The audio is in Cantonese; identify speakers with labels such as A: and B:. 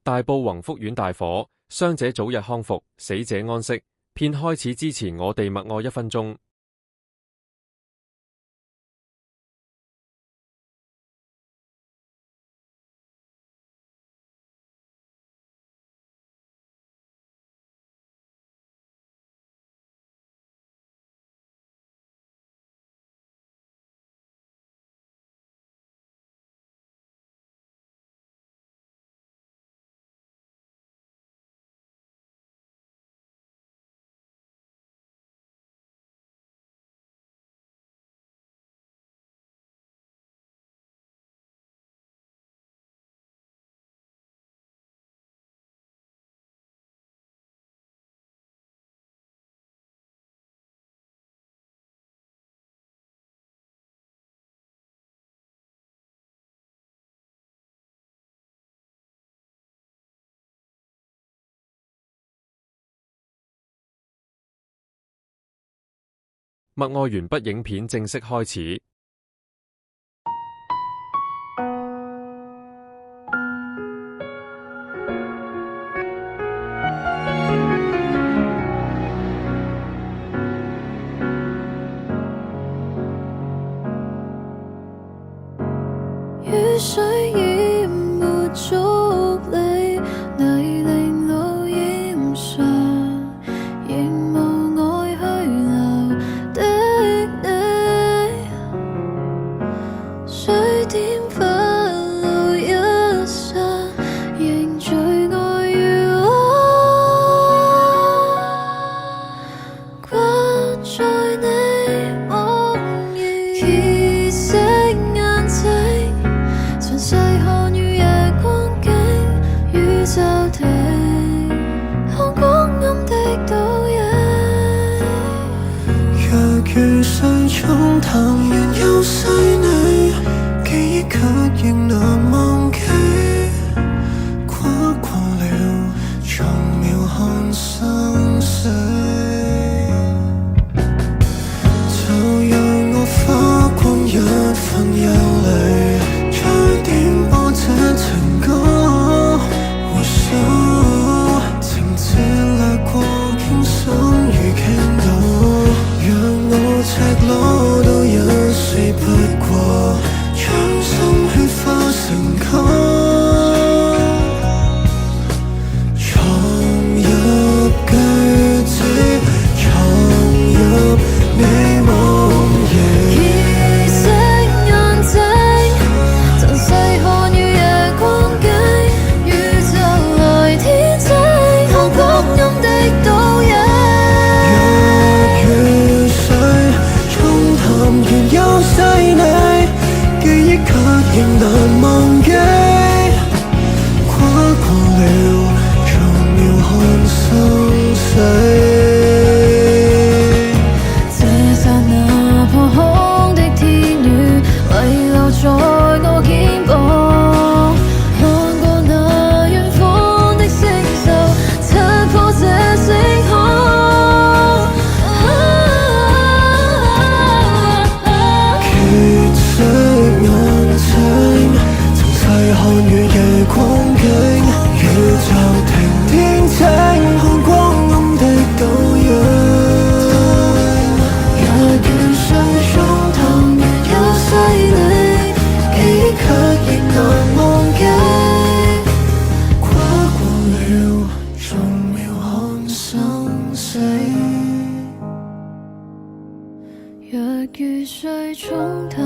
A: 大埔宏福苑大火，傷者早日康復，死者安息。片開始之前，我哋默哀1分鐘。默哀完畢，影片正式開始。
B: 雨水已沒足理，泥濘路染上，仍無愛去留的你。水點忽露一剎，凝聚愛與我，掛在你夢兒，結識眼睛。詳細看與夜光景，宇宙停，看光陰的倒影。
C: 若雨水沖淡完又細膩，記憶卻仍難忘記。跨過了長秒看生死，就讓我花光一分一厘。再點播這情歌，回首情節掠過，傾心如傾倒，讓我赤裸都一絲不過，將心血化成歌，藏入句子，藏入你夢境。仍難忘記，跨過了長秒看生死。
B: 這剎那破空的天宇，遺留在我肩膀。看過那遠方的星宿，擦破這星空。
C: 結識眼睛，曾細看與夜光景，宇宙停天清，看光陰的倒影。
B: 若雨水沖淡完又細膩，記憶卻仍難忘記。
C: 跨過了長秒看生死，
B: 若雨水沖淡